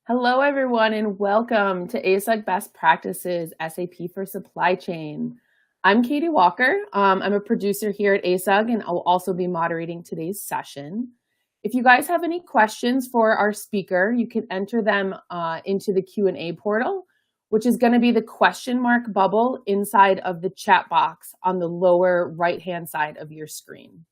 Hello, everyone, and welcome to ASUG Best Practices SAP for Supply Chain. I'm Katie Walker. I'm a producer here at ASUG, and I'll also be moderating today's session. If you guys have any questions for our speaker, you can enter them into the Q&A portal, which is going to be the question mark bubble inside of the chat box on the lower right-hand side of your screen.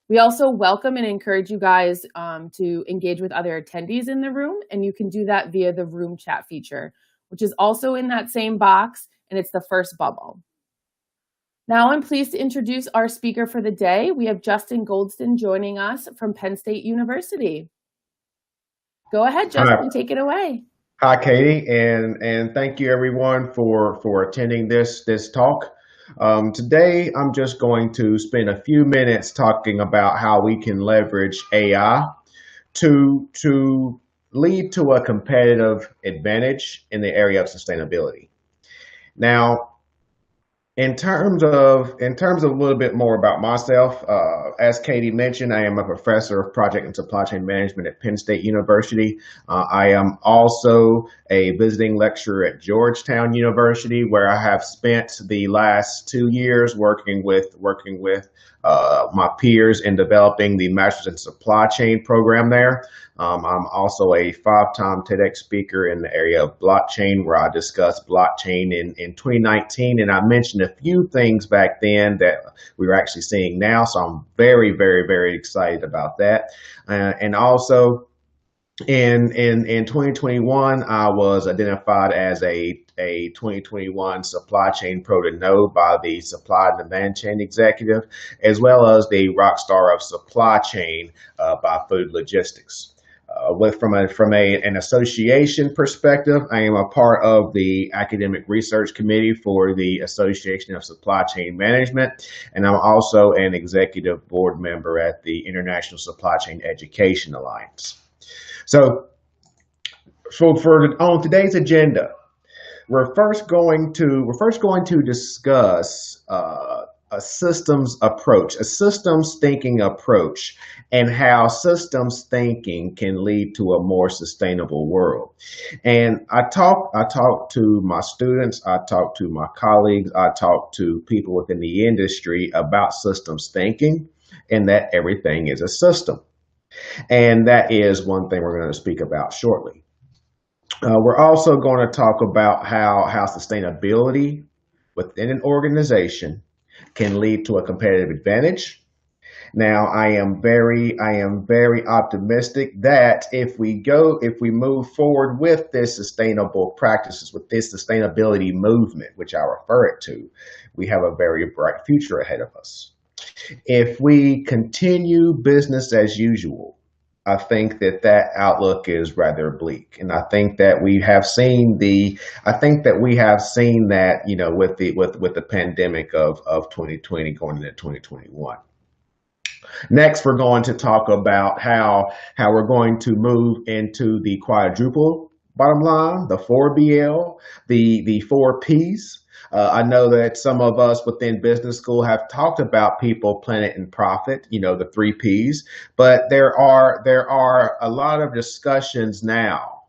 We also welcome and encourage you guys to engage with other attendees in the room, and you can do that via the room chat feature, which is also in that same box, and it's the first bubble. Now I'm pleased to introduce our speaker for the day. We have Justin Goldston joining us from Penn State University. Go ahead, Justin, take it away. Hi, Katie, and thank you everyone for attending this talk. Today, I'm just going to spend a few minutes talking about how we can leverage AI to lead to a competitive advantage in the area of sustainability. Now, in terms of a little bit more about myself, as Katie mentioned, I am a professor of project and supply chain management at Penn State University. I am also a visiting lecturer at Georgetown University, where I have spent the last 2 years working with my peers in developing the Masters in Supply Chain program there. I'm also a 5-time TEDx speaker in the area of blockchain, where I discussed blockchain in 2019, and I mentioned a few things back then that we were actually seeing now, so I'm very, very, very excited about that. And also, in 2021, I was identified as a 2021 Supply Chain Pro to Know by the Supply and Demand Chain Executive, as well as the Rockstar of Supply Chain by Food Logistics. From an association perspective, I am a part of the academic research committee for the Association of Supply Chain Management, and I'm also an executive board member at the International Supply Chain Education Alliance. So on today's agenda, we're first going to discuss a systems approach, a systems thinking approach, and how systems thinking can lead to a more sustainable world. And I talk to my students, I talk to my colleagues, I talk to people within the industry about systems thinking, and that everything is a system. And that is one thing we're going to speak about shortly. We're also going to talk about how sustainability within an organization can lead to a competitive advantage. Now, I am very optimistic that if we move forward with this sustainable practices, with this sustainability movement, which I refer it to, we have a very bright future ahead of us. If we continue business as usual, I think that outlook is rather bleak, and I think that we have seen that, you know, with the pandemic of 2020 going into 2021. Next, we're going to talk about how we're going to move into the quadruple bottom line, the 4BL, the 4 Ps. I know that some of us within business school have talked about people, planet, and profit, you know, the 3 Ps, but there are a lot of discussions now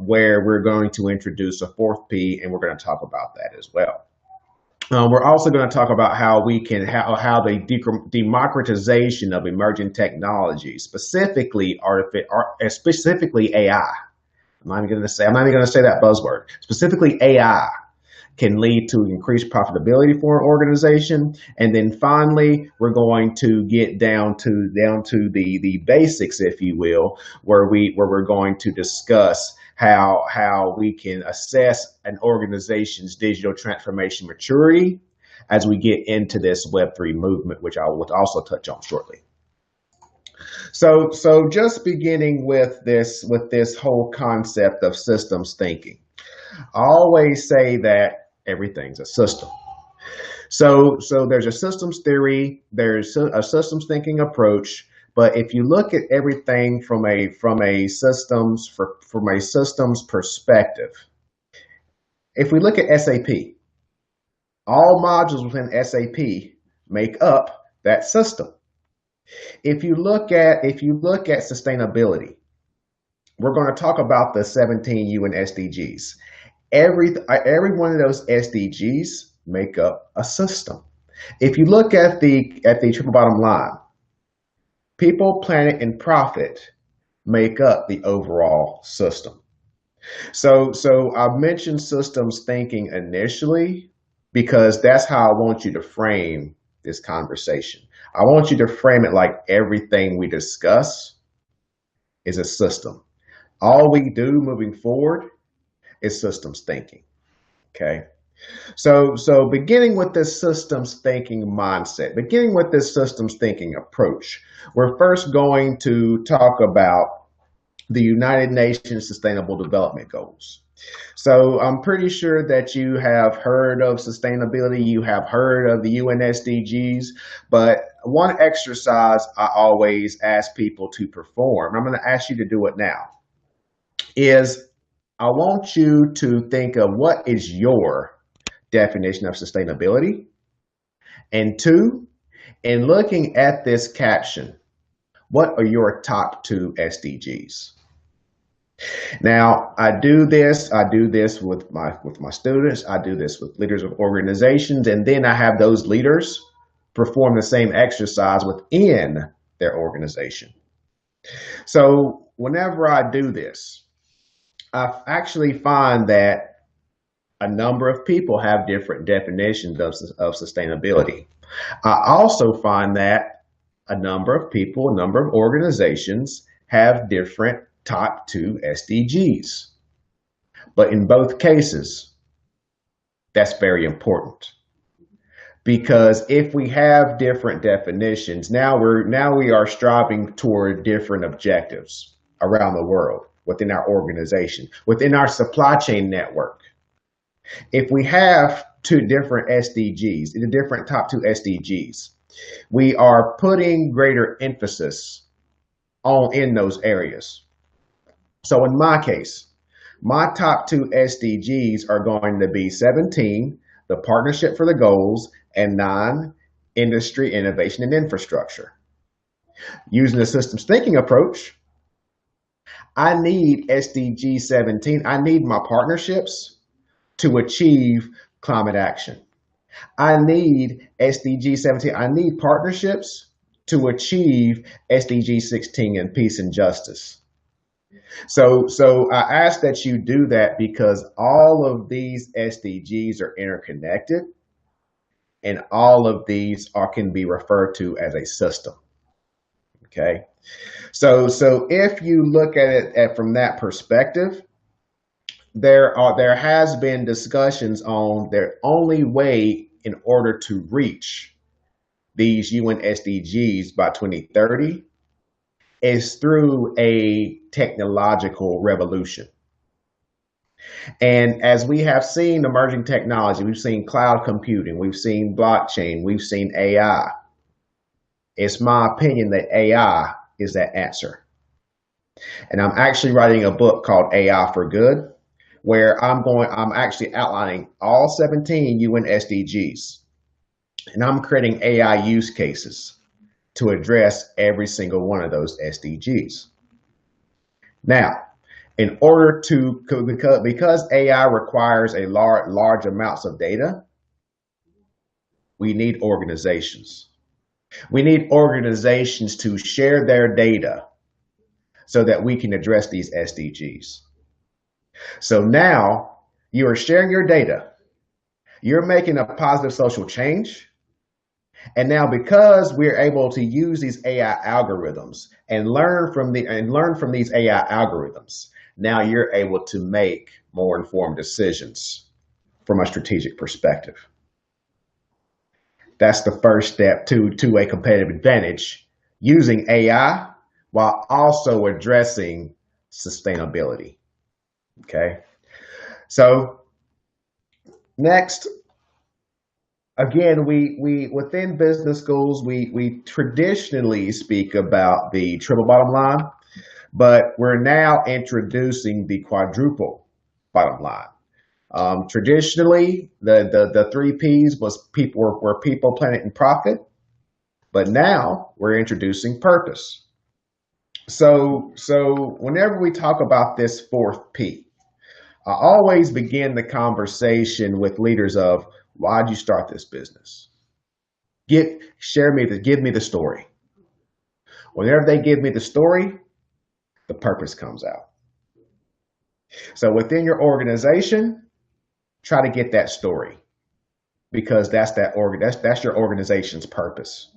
where we're going to introduce a 4th P, and we're going to talk about that as well. We're also going to talk about how the democratization of emerging technology, specifically AI. I'm not even going to say that buzzword. Specifically, AI can lead to increased profitability for an organization. And then finally, we're going to get down to the basics, if you will, where we're going to discuss how we can assess an organization's digital transformation maturity as we get into this Web3 movement, which I will also touch on shortly. So just beginning with this whole concept of systems thinking. I always say that everything's a system. So there's a systems theory, there's a systems thinking approach, but if you look at everything from a systems perspective, if we look at SAP, all modules within SAP make up that system. If you look at sustainability, we're going to talk about the 17 UN SDGs. Every one of those SDGs make up a system. If you look at the triple bottom line, people, planet, and profit make up the overall system. So I mentioned systems thinking initially because that's how I want you to frame this conversation. I want you to frame it like everything we discuss is a system. All we do moving forward is systems thinking. Okay. So beginning with this systems thinking mindset, beginning with this systems thinking approach, we're first going to talk about the United Nations Sustainable Development Goals. So I'm pretty sure that you have heard of sustainability, you have heard of the UN SDGs, but one exercise I always ask people to perform, I'm going to ask you to do it now, is I want you to think of what is your definition of sustainability. And two, in looking at this caption, what are your top 2 SDGs? Now, I do this with my students, I do this with leaders of organizations, and then I have those leaders perform the same exercise within their organization. So whenever I do this, I actually find that a number of people have different definitions of sustainability. I also find that a number of people, a number of organizations have different top 2 SDGs. But in both cases, that's very important. Because if we have different definitions, now we are striving toward different objectives around the world, within our organization, within our supply chain network. If we have 2 different SDGs, the different top 2 SDGs, we are putting greater emphasis in those areas. So in my case, my top 2 SDGs are going to be 17, the partnership for the goals, and 9, industry, innovation, and infrastructure. Using the systems thinking approach, I need SDG 17, I need my partnerships to achieve climate action. I need SDG 17, I need partnerships to achieve SDG 16 and peace and justice. So I ask that you do that because all of these SDGs are interconnected and all of these can be referred to as a system. Okay. So if you look at it from that perspective, there has been discussions on the only way in order to reach these UN SDGs by 2030 is through a technological revolution. And as we have seen emerging technology, we've seen cloud computing, we've seen blockchain, we've seen AI. It's my opinion that AI is that answer. And I'm actually writing a book called AI for Good, where I'm actually outlining all 17 UN SDGs. And I'm creating AI use cases to address every single one of those SDGs. Now, in order to, because AI requires a large amounts of data, we need organizations. We need organizations to share their data so that we can address these SDGs. So now you are sharing your data. You're making a positive social change. And now because we're able to use these AI algorithms and learn from these AI algorithms, now you're able to make more informed decisions from a strategic perspective. That's the first step to a competitive advantage, using AI while also addressing sustainability. Okay. So next, again, we within business schools, we traditionally speak about the triple bottom line, but we're now introducing the quadruple bottom line. Traditionally, the 3 Ps were people, planet, and profit, but now we're introducing purpose. So whenever we talk about this fourth P, I always begin the conversation with leaders of, why'd you start this business? Give me the story. Whenever they give me the story, the purpose comes out. So within your organization, try to get that story, because that's your organization's purpose.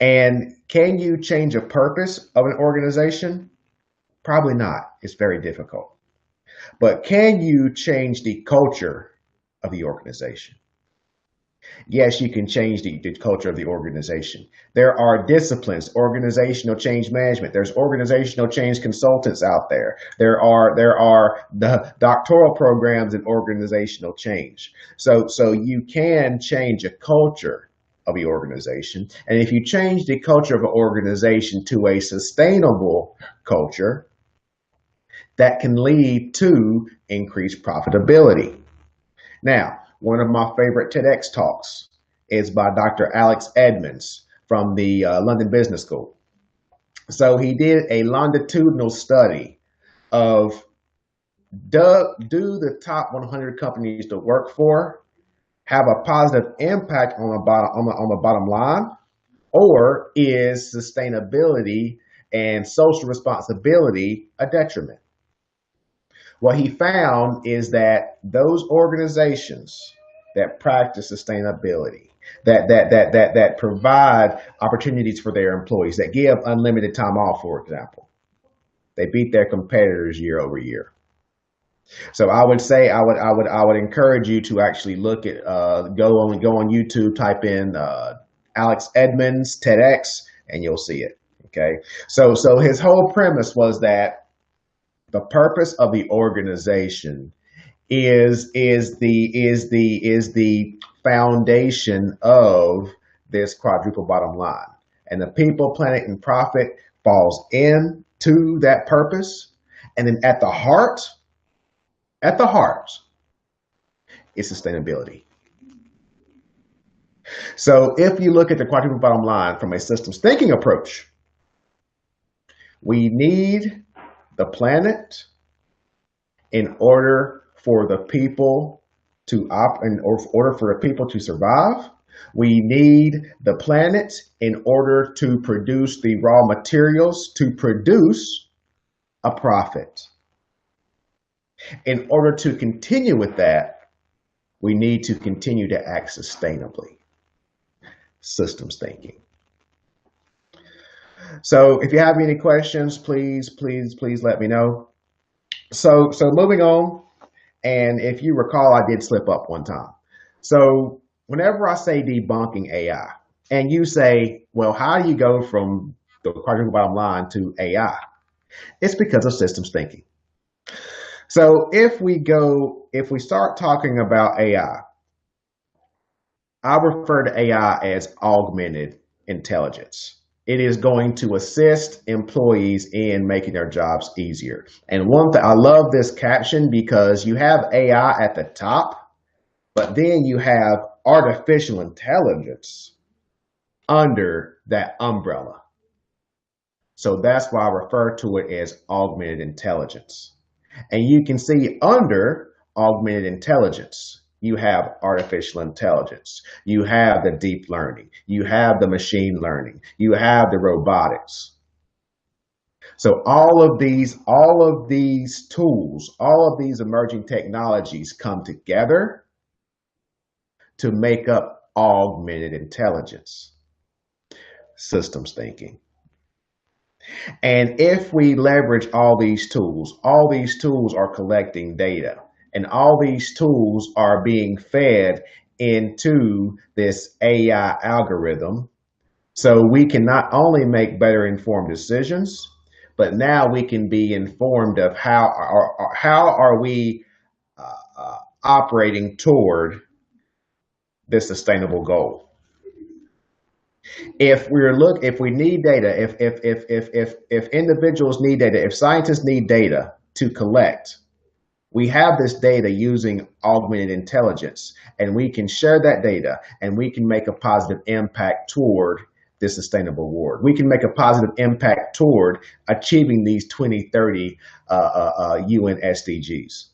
And can you change a purpose of an organization? Probably not. It's very difficult. But can you change the culture of the organization? Yes, you can change the culture of the organization. There are disciplines, organizational change management. There's organizational change consultants out there. There are the doctoral programs in organizational change. So you can change a culture of the organization. And if you change the culture of an organization to a sustainable culture, that can lead to increased profitability. Now, one of my favorite TEDx talks is by Dr. Alex Edmonds from the London Business School. So he did a longitudinal study of, do the top 100 companies to work for have a positive impact on the bottom line, or is sustainability and social responsibility a detriment? What he found is that those organizations that practice sustainability, that provide opportunities for their employees, that give unlimited time off, for example, they beat their competitors year over year. So I would say I would encourage you to actually look at go on YouTube, type in Alex Edmonds TEDx, and you'll see it. Okay, so his whole premise was that the purpose of the organization is the foundation of this quadruple bottom line, and the people, planet, and profit falls into that purpose, and then at the heart is sustainability. So if you look at the quadruple bottom line from a systems thinking approach, we need the planet in order for the people to survive. We need the planet in order to produce the raw materials to produce a profit. In order to continue with that, we need to continue to act sustainably. Systems thinking. So if you have any questions, please let me know. So moving on, and if you recall, I did slip up one time. So whenever I say debunking AI, and you say, well, how do you go from the quadruple bottom line to AI? It's because of systems thinking. So if we start talking about AI, I refer to AI as augmented intelligence. It is going to assist employees in making their jobs easier. And one thing, I love this caption because you have AI at the top, but then you have artificial intelligence under that umbrella. So that's why I refer to it as augmented intelligence. And you can see under augmented intelligence, you have artificial intelligence, you have the deep learning, you have the machine learning, you have the robotics. So all of these tools, all of these emerging technologies come together to make up augmented intelligence, systems thinking. And if we leverage all these tools are collecting data, and all these tools are being fed into this AI algorithm. So we can not only make better informed decisions, but now we can be informed of how are we operating toward this sustainable goal. If we need data, if individuals need data, if scientists need data to collect, we have this data using augmented intelligence, and we can share that data, and we can make a positive impact toward this sustainable world. We can make a positive impact toward achieving these 2030 UN SDGs.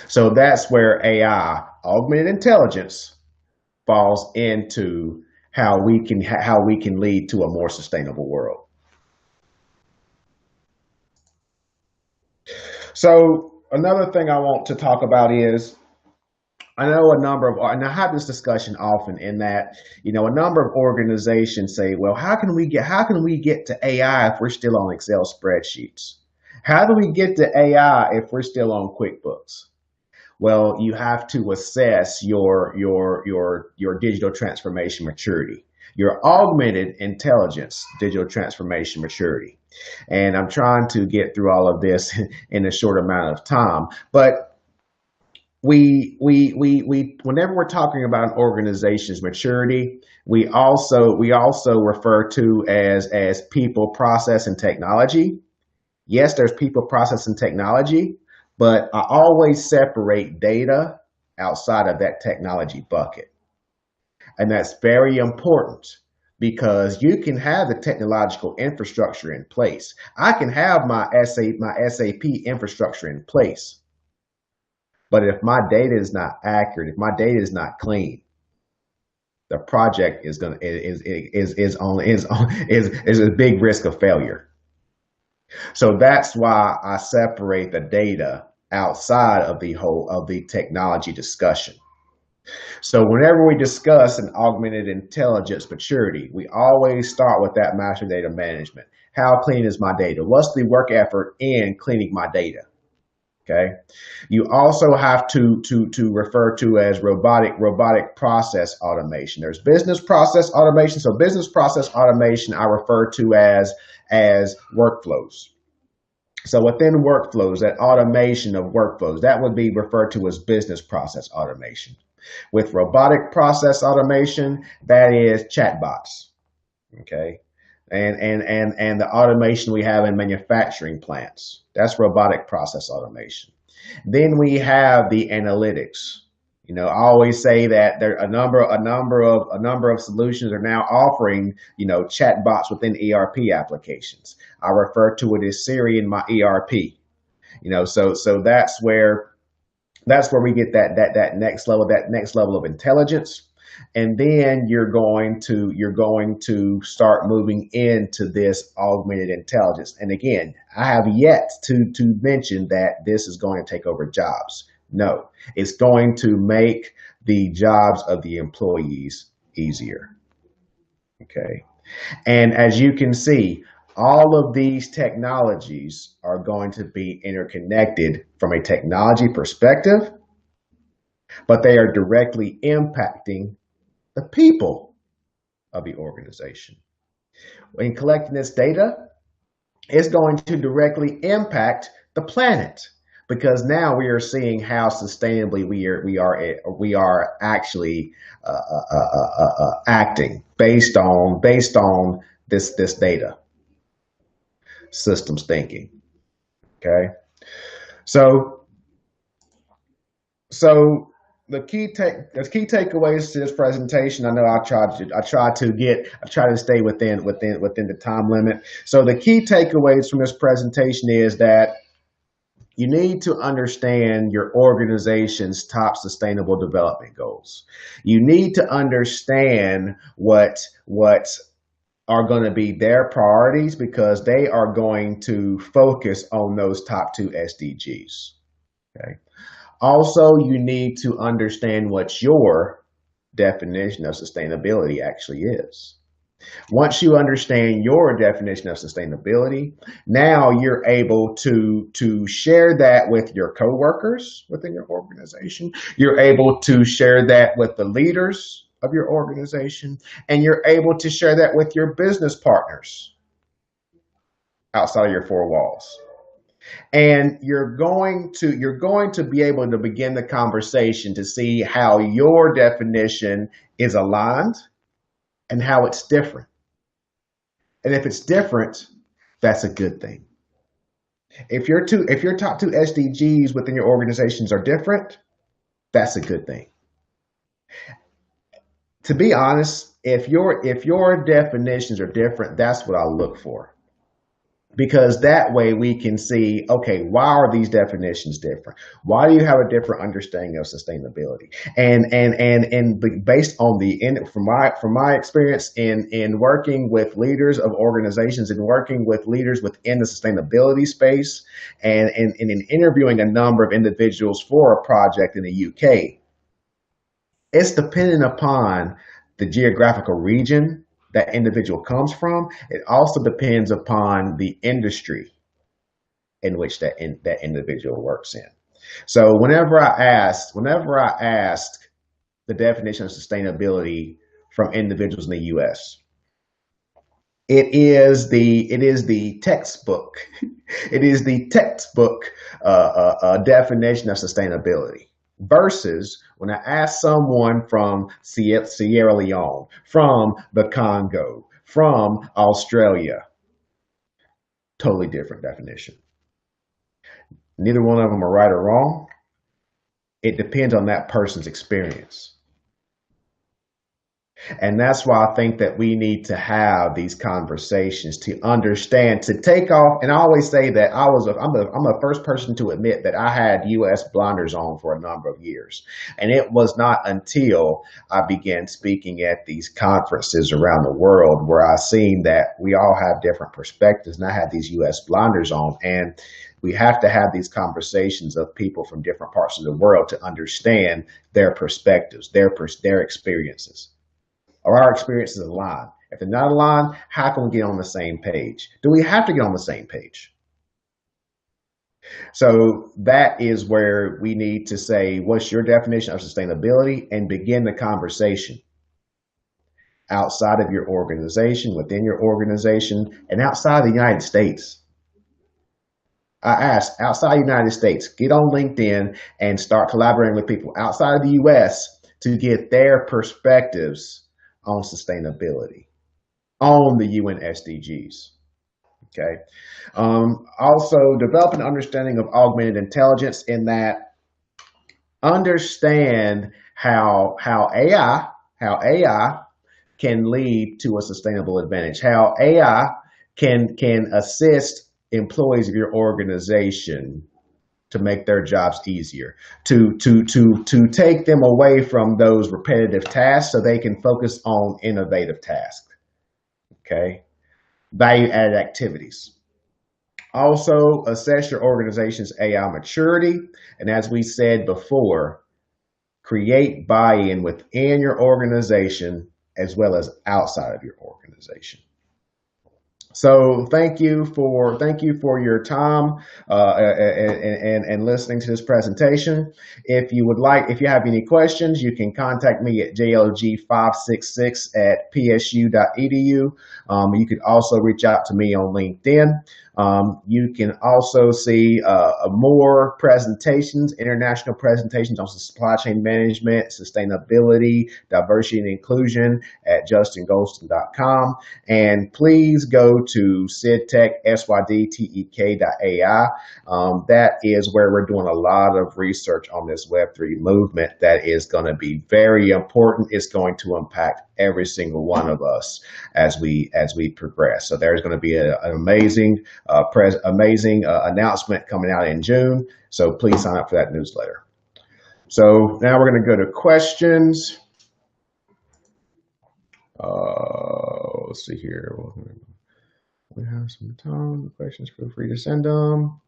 So that's where AI, augmented intelligence, falls into how we can lead to a more sustainable world. So another thing I want to talk about is, I know and I have this discussion often in that, a number of organizations say, well, how can we get to AI if we're still on Excel spreadsheets? How do we get to AI if we're still on QuickBooks? Well, you have to assess your digital transformation maturity, your augmented intelligence digital transformation maturity. And I'm trying to get through all of this in a short amount of time. But whenever we're talking about an organization's maturity, we also refer to as people, process, and technology. Yes, there's people, process, and technology, but I always separate data outside of that technology bucket. And that's very important because you can have the technological infrastructure in place. I can have my SAP infrastructure in place. But if my data is not accurate, if my data is not clean, the project is a big risk of failure. So that's why I separate the data outside of the technology discussion. So whenever we discuss an augmented intelligence maturity, we always start with that master data management. How clean is my data? What's the work effort in cleaning my data? Okay. You also have to refer to as robotic process automation. There's business process automation. So business process automation I refer to as workflows. So within workflows, that automation of workflows, that would be referred to as business process automation. With robotic process automation, that is chatbots. Okay. And the automation we have in manufacturing plants, that's robotic process automation. Then we have the analytics. I always say that there a number of solutions are now offering, chatbots within ERP applications. I refer to it as Siri in my ERP. So that's where we get that next level of intelligence. And then you're going to start moving into this augmented intelligence. And again, I have yet to mention that this is going to take over jobs. No, it's going to make the jobs of the employees easier. Okay. And as you can see, all of these technologies are going to be interconnected from a technology perspective, but they are directly impacting the people of the organization. When collecting this data, it's going to directly impact the planet, because now we are seeing how sustainably we are actually acting based on this data. Systems thinking. Okay, so the key takeaways to this presentation. I know I try to stay within the time limit. So the key takeaways from this presentation is that you need to understand your organization's top sustainable development goals. You need to understand what are going to be their priorities, because they are going to focus on those top 2 SDGs. Okay. Also, you need to understand what your definition of sustainability actually is. Once you understand your definition of sustainability, now you're able to share that with your coworkers within your organization. You're able to share that with the leaders of your organization, and you're able to share that with your business partners outside of your 4 walls. And you're going to be able to begin the conversation to see how your definition is aligned and how it's different. And if it's different, that's a good thing. If your top 2 SDGs within your organizations are different, that's a good thing. To be honest, if your definitions are different, that's what I look for. Because that way we can see, okay, why are these definitions different? Why do you have a different understanding of sustainability? And based on from my experience in working with leaders of organizations and working with leaders within the sustainability space, and in interviewing a number of individuals for a project in the UK, it's dependent upon the geographical region that individual comes from. It also depends upon the industry in which that individual works in. So whenever I asked the definition of sustainability from individuals in the U.S., it is the textbook definition of sustainability. Versus when I ask someone from Sierra Leone, from the Congo, from Australia, totally different definition. Neither one of them are right or wrong. It depends on that person's experience. And that's why I think that we need to have these conversations to understand, to take off. And I always say that I'm the first person to admit that I had U.S. blinders on for a number of years. And it was not until I began speaking at these conferences around the world where I seen that we all have different perspectives, and I had these U.S. blinders on. And we have to have these conversations of people from different parts of the world to understand their perspectives, their experiences. Are our experiences aligned? If they're not aligned, how can we get on the same page? Do we have to get on the same page? So that is where we need to say, what's your definition of sustainability, and begin the conversation outside of your organization, within your organization, and outside the United States. I asked, outside the United States, get on LinkedIn and start collaborating with people outside of the US to get their perspectives on sustainability, on the UN SDGs. Okay. Also, develop an understanding of augmented intelligence, in that understand how AI can lead to a sustainable advantage, how AI can assist employees of your organization to make their jobs easier, to take them away from those repetitive tasks so they can focus on innovative tasks. Okay. Value-added activities. Also, assess your organization's AI maturity. And as we said before, create buy-in within your organization as well as outside of your organization. So thank you for your time and listening to this presentation. If you have any questions, you can contact me at jlg566@psu.edu. You can also reach out to me on LinkedIn. You can also see more presentations, international presentations on supply chain management, sustainability, diversity, and inclusion at justingoldston.com. And please go to sydtech.ai. That is where we're doing a lot of research on this Web3 movement that is going to be very important. It's going to impact every single one of us as we progress. So there's going to be an amazing announcement coming out in June. So please sign up for that newsletter. So now we're going to go to questions. Let's see here. We have some time. Questions, feel free to send them.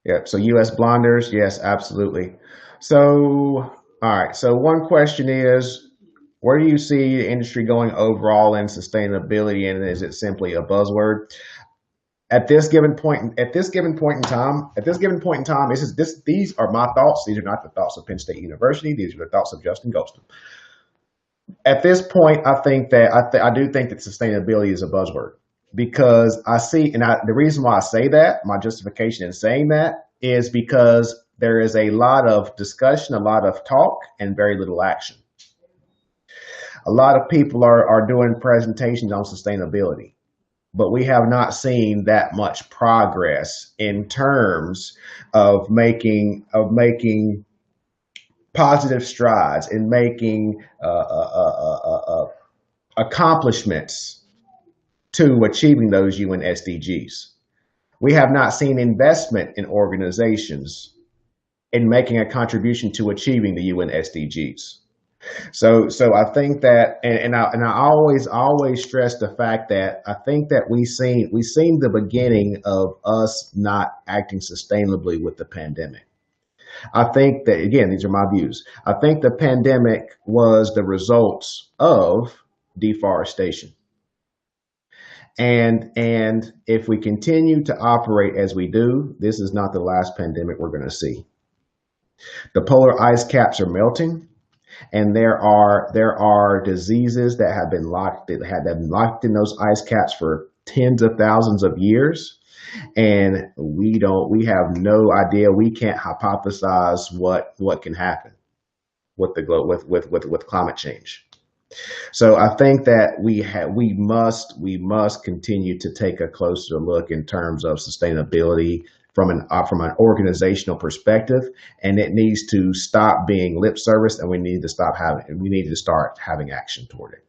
Yep. So U.S. blinders, yes, absolutely. So, all right. So one question is, where do you see the industry going overall in sustainability, and is it simply a buzzword? At this given point in time, these are my thoughts. These are not the thoughts of Penn State University. These are the thoughts of Justin Goldston. At this point, I think that I do think that sustainability is a buzzword, because I see, and the reason why I say that, my justification in saying that, is because there is a lot of discussion, a lot of talk, and very little action. A lot of people are doing presentations on sustainability, but we have not seen that much progress in terms of making positive strides in making accomplishments to achieving those UN SDGs. We have not seen investment in organizations in making a contribution to achieving the UN SDGs. So I think that, and I always stress the fact that I think that we seen the beginning of us not acting sustainably with the pandemic. I think that, again, these are my views. I think the pandemic was the results of deforestation. And if we continue to operate as we do, this is not the last pandemic we're going to see. The polar ice caps are melting, and there are diseases that have been locked in those ice caps for tens of thousands of years, and we have no idea. We can't hypothesize what can happen with with climate change. So I think that we must continue to take a closer look in terms of sustainability from an organizational perspective, and it needs to stop being lip service, and we need to start having action toward it.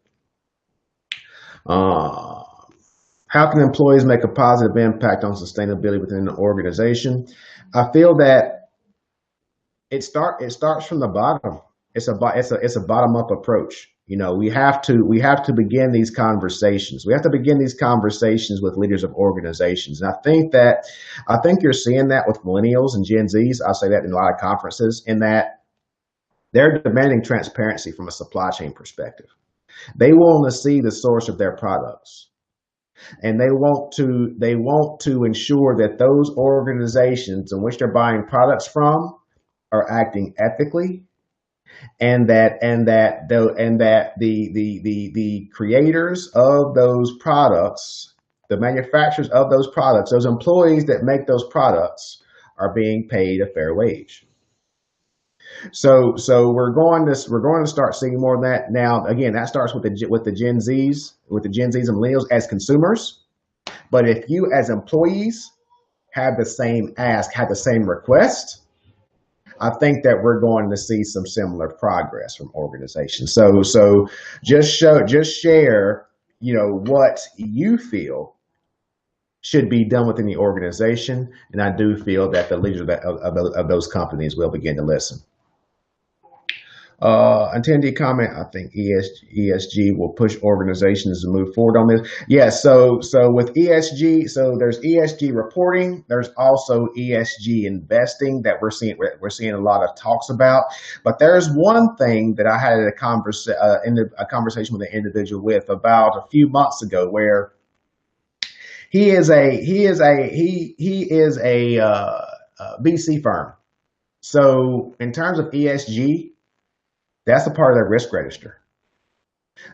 How can employees make a positive impact on sustainability within an organization? I feel that it starts from the bottom. It's a bottom up approach. You know, we have to begin these conversations. We have to begin these conversations with leaders of organizations. And I think you're seeing that with millennials and Gen Zs. I say that in a lot of conferences, in that they're demanding transparency from a supply chain perspective. They want to see the source of their products. And they want to ensure that those organizations in which they're buying products from are acting ethically, and that the creators of those products, the manufacturers of those products, those employees that make those products, are being paid a fair wage. So we're going to start seeing more of that. Now, again, that starts with the Gen Zs, and millennials as consumers. But if you as employees have the same ask, have the same request, I think that we're going to see some similar progress from organizations. So just share, what you feel should be done within the organization, and I do feel that the leaders of those companies will begin to listen. Attendee comment, I think ESG will push organizations to move forward on this. Yeah, so with ESG, so there's ESG reporting, there's also ESG investing that we're seeing a lot of talks about. But there's one thing that I had a conversation with an individual with about a few months ago, where he is a VC firm. So in terms of ESG, that's a part of their risk register.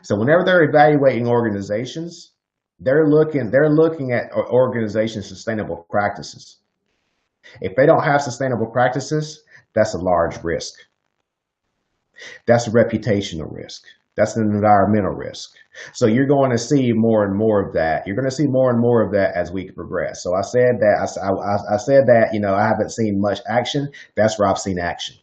So whenever they're evaluating organizations, they're looking at organizations' sustainable practices. If they don't have sustainable practices, that's a large risk. That's a reputational risk. That's an environmental risk. So you're going to see more and more of that. You're going to see more and more of that as we progress. So I said that, I haven't seen much action. That's where I've seen action,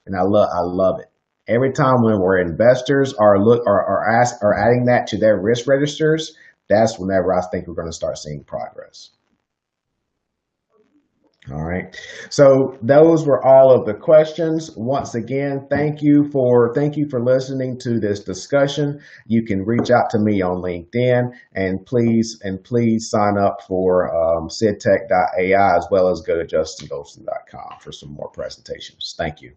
and I love it. Every time when we're investors are adding that to their risk registers, that's whenever I think we're going to start seeing progress. All right. So those were all of the questions. Once again, thank you for listening to this discussion. You can reach out to me on LinkedIn, and please sign up for sidtech.ai, as well as go to justingoldston.com for some more presentations. Thank you.